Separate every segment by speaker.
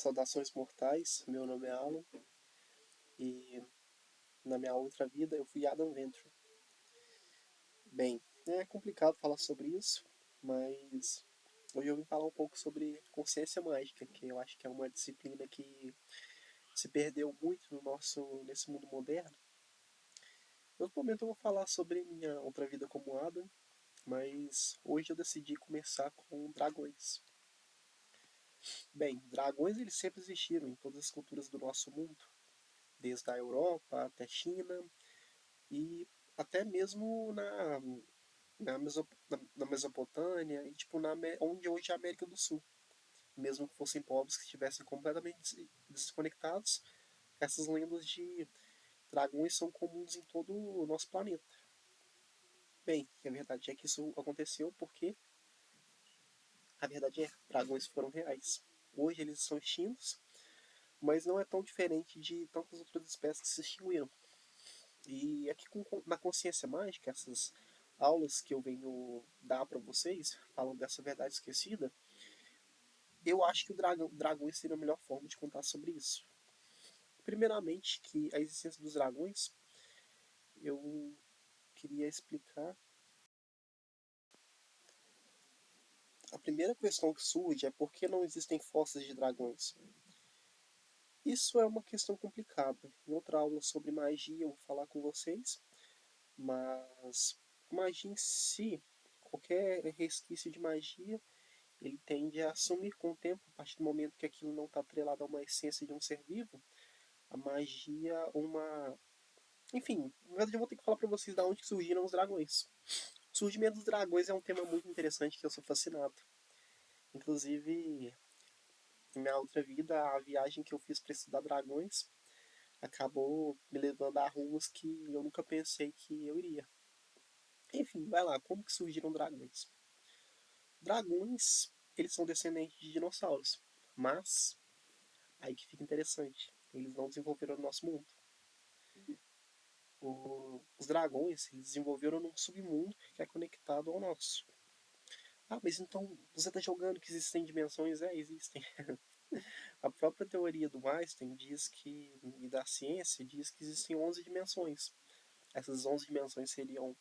Speaker 1: Saudações mortais, meu nome é Alan e na minha outra vida eu fui Adam Venture. Bem, é complicado falar sobre isso, mas hoje eu vim falar um pouco sobre consciência mágica, que eu acho que é uma disciplina que se perdeu muito nesse mundo moderno. Em outro momento eu vou falar sobre minha outra vida como Adam, mas hoje eu decidi começar com dragões. Bem, dragões eles sempre existiram em todas as culturas do nosso mundo, desde a Europa até China e até mesmo na Mesopotâmia e tipo onde hoje é a América do Sul. Mesmo que fossem povos que estivessem completamente desconectados, essas lendas de dragões são comuns em todo o nosso planeta. Bem, a verdade é que isso aconteceu porque a verdade é, dragões foram reais. Hoje eles são extintos, mas não é tão diferente de tantas outras espécies que se extinguiram. E aqui na consciência mágica, essas aulas que eu venho dar para vocês, falando dessa verdade esquecida, eu acho que dragões seria a melhor forma de contar sobre isso. Primeiramente, que a existência dos dragões, eu queria explicar. A primeira questão que surge é por que não existem fósseis de dragões. Isso é uma questão complicada. Em outra aula sobre magia eu vou falar com vocês, mas magia em si, qualquer resquício de magia, ele tende a sumir com o tempo, a partir do momento que aquilo não está atrelado a uma essência de um ser vivo, a magia, Enfim, na verdade eu vou ter que falar para vocês de onde surgiram os dragões. O surgimento dos dragões é um tema muito interessante que eu sou fascinado. Inclusive, em minha outra vida, a viagem que eu fiz para estudar dragões acabou me levando a rumos que eu nunca pensei que eu iria. Enfim, vai lá, como que surgiram dragões? Dragões, eles são descendentes de dinossauros, mas aí que fica interessante, eles não desenvolveram no nosso mundo. Os dragões, eles desenvolveram num submundo que é conectado ao nosso. Ah, mas então você está jogando que existem dimensões? É, existem. A própria teoria do Einstein diz que, e da ciência, diz que existem 11 dimensões. Essas 11 dimensões seriam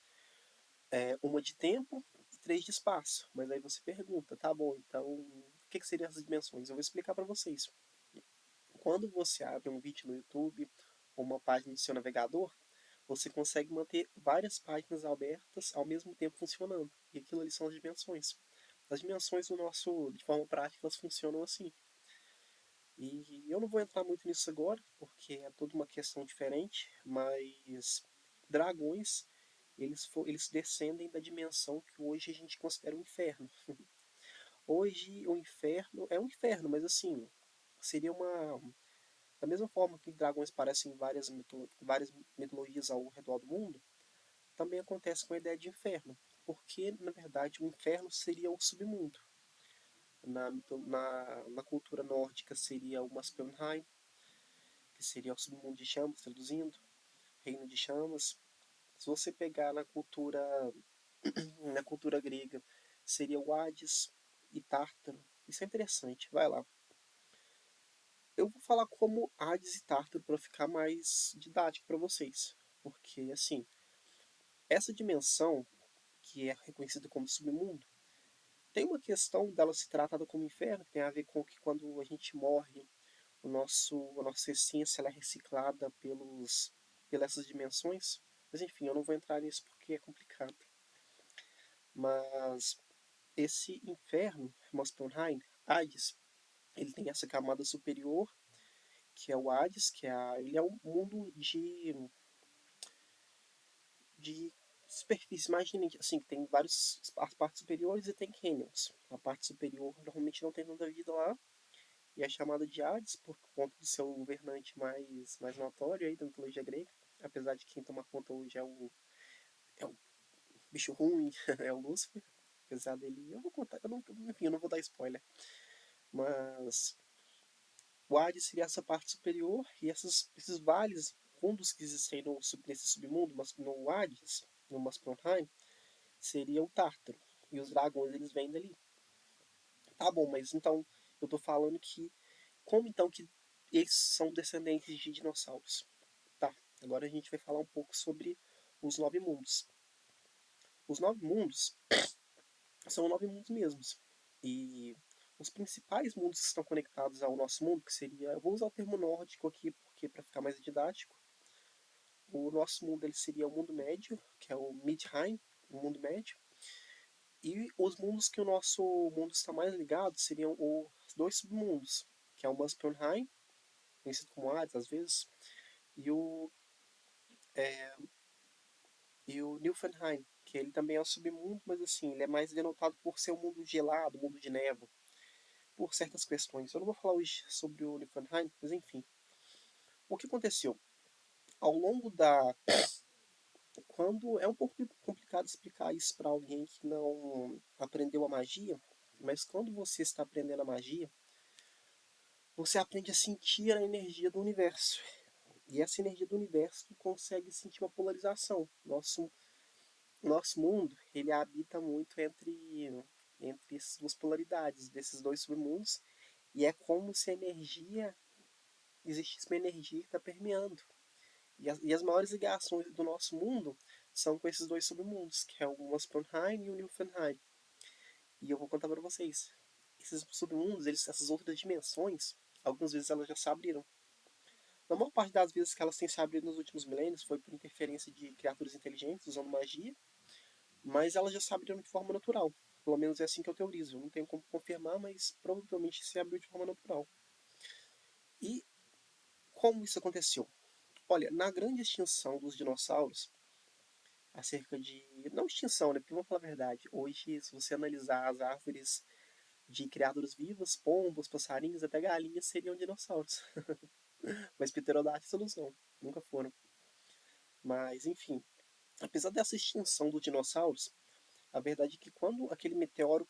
Speaker 1: uma de tempo e 3 de espaço. Mas aí você pergunta, tá bom, então o que seriam essas dimensões? Eu vou explicar para vocês. Quando você abre um vídeo no YouTube ou uma página do seu navegador, você consegue manter várias páginas abertas ao mesmo tempo funcionando. E aquilo ali são as dimensões. As dimensões do nosso, de forma prática, elas funcionam assim. E eu não vou entrar muito nisso agora, porque é toda uma questão diferente, mas dragões, eles descendem da dimensão que hoje a gente considera um inferno. Hoje o inferno é um inferno, mas assim, seria uma... Da mesma forma que dragões parecem em várias mitologias ao redor do mundo, também acontece com a ideia de inferno, porque na verdade o inferno seria o submundo. Na cultura nórdica seria o Muspelheim, que seria o submundo de chamas, traduzindo, reino de chamas. Se você pegar na cultura grega, seria o Hades e Tártaro. Isso é interessante, vai lá. Eu vou falar como Hades e Tártaro para ficar mais didático para vocês, porque assim, essa dimensão que é reconhecida como submundo, tem uma questão dela se tratada como inferno, que tem a ver com que quando a gente morre, a nossa essência ela é reciclada pelas essas dimensões. Mas enfim, eu não vou entrar nisso porque é complicado. Mas esse inferno, Muspelheim, Hades, ele tem essa camada superior, que é o Hades, ele é um mundo de superfície. Imaginem assim, que tem várias as partes superiores e tem canyons. A parte superior normalmente não tem tanta vida lá, e é chamada de Hades por conta do seu governante mais notório aí da mitologia grega. Apesar de quem toma conta hoje é o bicho ruim, é o Lúcifer. Apesar dele, eu vou contar, enfim, eu não vou dar spoiler. Mas o Hades seria essa parte superior e esses vales fundos que existem nesse submundo, mas no Hades, no Muspelheim, seria o Tártaro. E os dragões eles vêm dali. Tá bom, mas então eu tô falando que como então que eles são descendentes de dinossauros? Tá, agora a gente vai falar um pouco sobre os nove mundos. Os nove mundos são nove mundos mesmos. E os principais mundos que estão conectados ao nosso mundo, que seria, eu vou usar o termo nórdico aqui porque para ficar mais didático, o nosso mundo ele seria o mundo médio, que é o Midheim, o mundo médio. E os mundos que o nosso mundo está mais ligado seriam os dois submundos, que é o Muspelheim, conhecido como Hades às vezes, e o, é, e o Niflheim, que ele também é um submundo, mas assim, ele é mais denotado por ser um mundo gelado, um mundo de névoa, por certas questões. Eu não vou falar hoje sobre o Niflheim, mas enfim. O que aconteceu? Ao longo da... Quando é um pouco complicado explicar isso para alguém que não aprendeu a magia, mas quando você está aprendendo a magia, você aprende a sentir a energia do universo. E essa energia do universo consegue sentir uma polarização. Nosso mundo, ele habita muito entre essas duas polaridades, desses dois submundos, e é como se a energia, existisse uma energia que está permeando. E as maiores ligações do nosso mundo são com esses dois submundos, que é o Muspelheim e o Niflheim. E eu vou contar para vocês. Esses submundos, essas outras dimensões, algumas vezes elas já se abriram. Na maior parte das vezes que elas têm se abrido nos últimos milênios foi por interferência de criaturas inteligentes usando magia, mas elas já se abriram de forma natural. Pelo menos é assim que eu teorizo. Eu não tenho como confirmar, mas provavelmente se abriu de forma natural. E como isso aconteceu? Olha, na grande extinção dos dinossauros, há cerca de... Não extinção, né? Porque vamos falar a verdade. Hoje, se você analisar as árvores de criaturas vivas, pombos, passarinhos, até galinhas seriam dinossauros. Mas pterodáctilos não, nunca foram. Mas, enfim, apesar dessa extinção dos dinossauros, a verdade é que quando aquele meteoro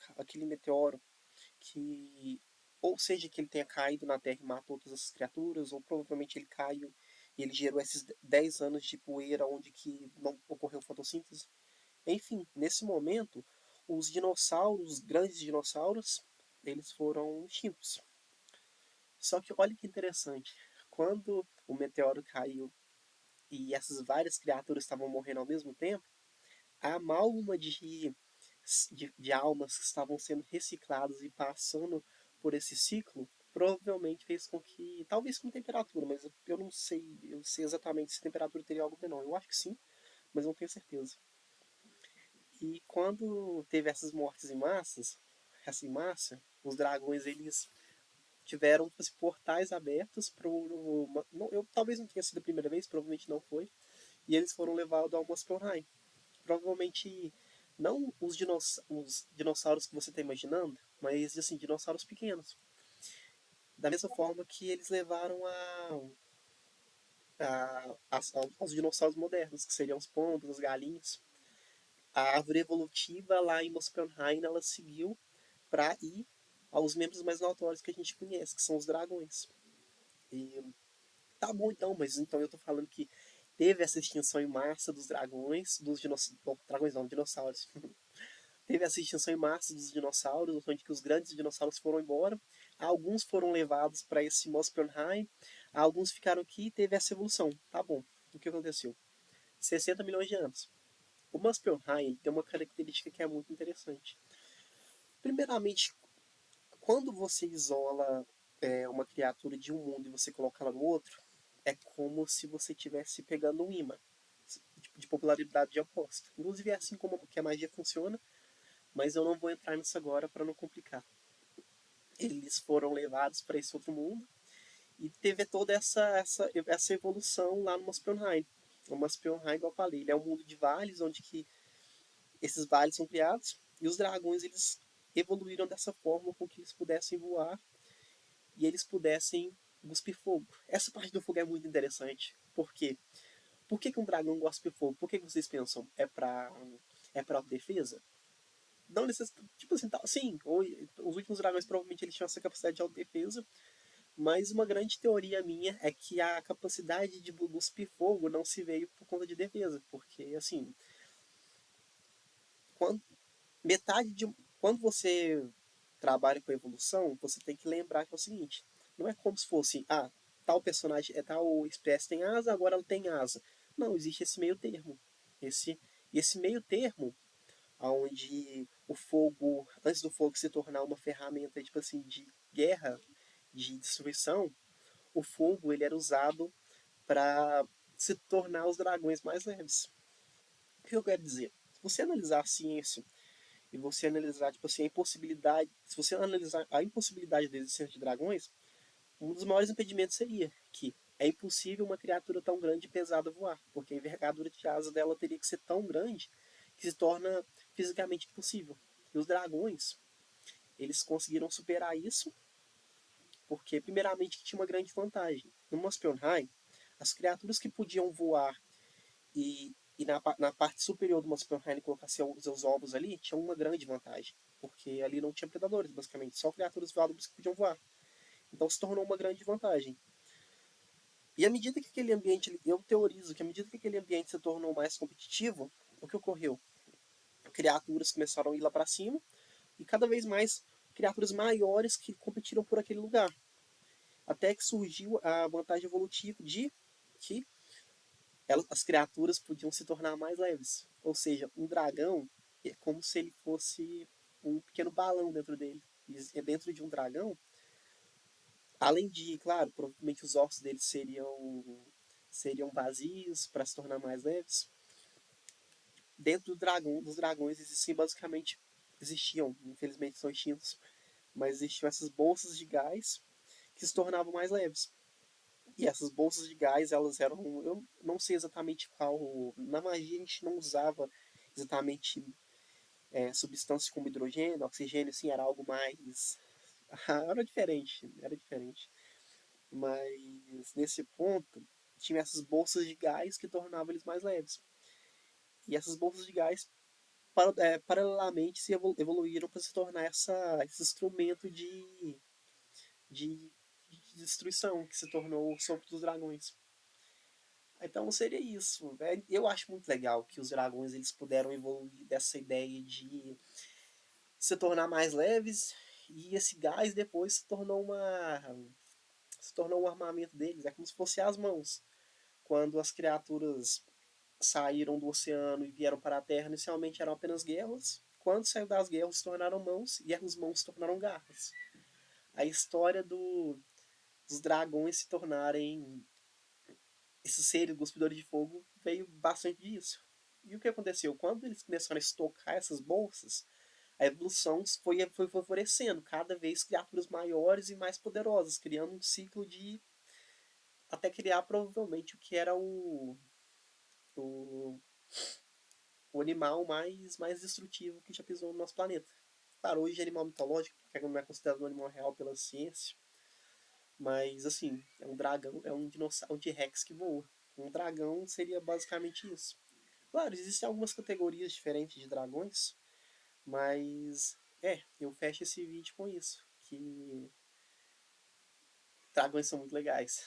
Speaker 1: que, ou seja, que ele tenha caído na Terra e matou todas essas criaturas, ou provavelmente ele caiu e ele gerou esses 10 anos de poeira onde que não ocorreu fotossíntese. Enfim, nesse momento, os dinossauros, os grandes dinossauros, eles foram extintos. Só que olha que interessante, quando o meteoro caiu e essas várias criaturas estavam morrendo ao mesmo tempo, a amálgama de almas que estavam sendo recicladas e passando por esse ciclo provavelmente fez com que, talvez com temperatura, mas eu não sei, eu sei exatamente se a temperatura teria algo a ver não. Eu acho que sim, mas não tenho certeza. E quando teve essas mortes essa em massa, os dragões eles tiveram tipo, portais abertos para talvez não tenha sido a primeira vez, provavelmente não foi, e eles foram levados ao Muspelheim. Provavelmente não os dinossauros que você está imaginando, mas assim, dinossauros pequenos. Da mesma forma que eles levaram aos dinossauros modernos, que seriam os pombos, as galinhas. A árvore evolutiva lá em Muspelheim, ela seguiu para ir aos membros mais notórios que a gente conhece, que são os dragões. E tá bom então, mas então eu tô falando que teve essa extinção em massa dos dragões, dos dinossauros, dragões não, dinossauros. Teve essa extinção em massa dos dinossauros, onde que os grandes dinossauros foram embora. Alguns foram levados para esse Muspelheim, alguns ficaram aqui e teve essa evolução. Tá bom. O que aconteceu? 60 milhões de anos. O Muspelheim tem uma característica que é muito interessante. Primeiramente, quando você isola uma criatura de um mundo e você coloca ela no outro, é como se você estivesse pegando um imã de popularidade de oposta. Inclusive é assim como que a magia funciona, mas eu não vou entrar nisso agora para não complicar. Eles foram levados para esse outro mundo e teve toda essa evolução lá no Muspelheim. O Muspelheim, igual eu falei, ele é um mundo de vales, onde que esses vales são criados e os dragões eles evoluíram dessa forma com que eles pudessem voar e eles pudessem cuspir fogo. Essa parte do fogo é muito interessante. Por quê? Por que um dragão cospe fogo? Por que vocês pensam? É pra autodefesa? Não necessariamente. Tipo assim, tá, sim, os últimos dragões provavelmente eles tinham essa capacidade de autodefesa, mas uma grande teoria minha é que a capacidade de cuspir fogo não se veio por conta de defesa, porque assim, quando, metade de. Quando você trabalha com evolução, você tem que lembrar que é o seguinte: Não é como se fosse, tal personagem, tal espécie tem asa, agora ela tem asa. Não, existe esse meio termo. Esse meio termo, onde o fogo, antes do fogo se tornar uma ferramenta, tipo assim, de guerra, de destruição, o fogo ele era usado para se tornar os dragões mais leves. O que eu quero dizer? Se você analisar a ciência e você analisar, tipo assim, a impossibilidade, se você analisar a impossibilidade da existência de dragões, um dos maiores impedimentos seria que é impossível uma criatura tão grande e pesada voar, porque a envergadura de asa dela teria que ser tão grande que se torna fisicamente impossível. E os dragões, eles conseguiram superar isso, porque primeiramente tinha uma grande vantagem. No Muspelheim, as criaturas que podiam voar e na parte superior do Muspelheim colocar seus ovos ali, tinha uma grande vantagem, porque ali não tinha predadores, basicamente, só criaturas voadoras que podiam voar. Então se tornou uma grande vantagem. E à medida que aquele ambiente, eu teorizo que à medida que aquele ambiente se tornou mais competitivo, o que ocorreu? Criaturas começaram a ir lá para cima e cada vez mais criaturas maiores que competiram por aquele lugar. Até que surgiu a vantagem evolutiva de que as criaturas podiam se tornar mais leves. Ou seja, um dragão é como se ele fosse um pequeno balão dentro dele. E dentro de um dragão, além de, claro, provavelmente os ossos dele seriam vazios para se tornar mais leves. Dentro dos dragões existiam basicamente, existiam, infelizmente são extintos, mas existiam essas bolsas de gás que se tornavam mais leves. E essas bolsas de gás, elas eram, eu não sei exatamente qual, na magia a gente não usava exatamente substâncias como hidrogênio, oxigênio, assim, era algo mais, era diferente. Mas nesse ponto, tinha essas bolsas de gás que tornavam eles mais leves. E essas bolsas de gás, paralelamente, se evoluíram para se tornar esse instrumento de, de destruição que se tornou o Sopro dos Dragões. Então seria isso. Eu acho muito legal que os dragões eles puderam evoluir dessa ideia de se tornar mais leves e esse gás depois se tornou um armamento deles. É como se fosse as mãos. Quando as criaturas saíram do oceano e vieram para a Terra, inicialmente eram apenas guerras. Quando saiu das guerras, se tornaram mãos e as mãos se tornaram garras. A história dos dragões se tornarem esses seres cuspidores de fogo veio bastante disso. E o que aconteceu? Quando eles começaram a estocar essas bolsas, a evolução foi favorecendo cada vez criaturas maiores e mais poderosas, criando um ciclo de até criar provavelmente o que era o, o animal mais destrutivo que já pisou no nosso planeta. Claro, hoje é animal mitológico, porque não é considerado um animal real pela ciência, mas assim, é um dragão, é um dinossauro, um T-Rex que voa. Um dragão seria basicamente isso. Claro, existem algumas categorias diferentes de dragões, mas eu fecho esse vídeo com isso, que dragões são muito legais.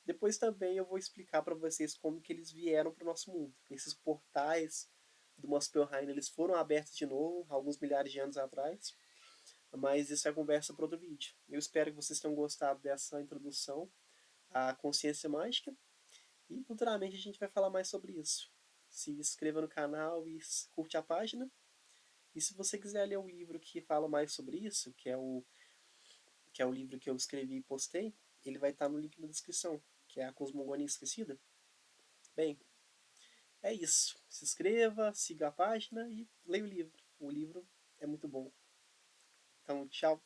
Speaker 1: Depois também eu vou explicar para vocês como que eles vieram para o nosso mundo. Esses portais do Muspelheim, eles foram abertos de novo, alguns milhares de anos atrás, mas isso é conversa para outro vídeo. Eu espero que vocês tenham gostado dessa introdução à consciência mágica e futuramente a gente vai falar mais sobre isso. Se inscreva no canal e curte a página. E se você quiser ler o livro que fala mais sobre isso, que é o livro que eu escrevi e postei, ele vai estar no link na descrição, que é a Cosmogonia Esquecida. Bem, é isso. Se inscreva, siga a página e leia o livro. O livro é muito bom. Então, tchau.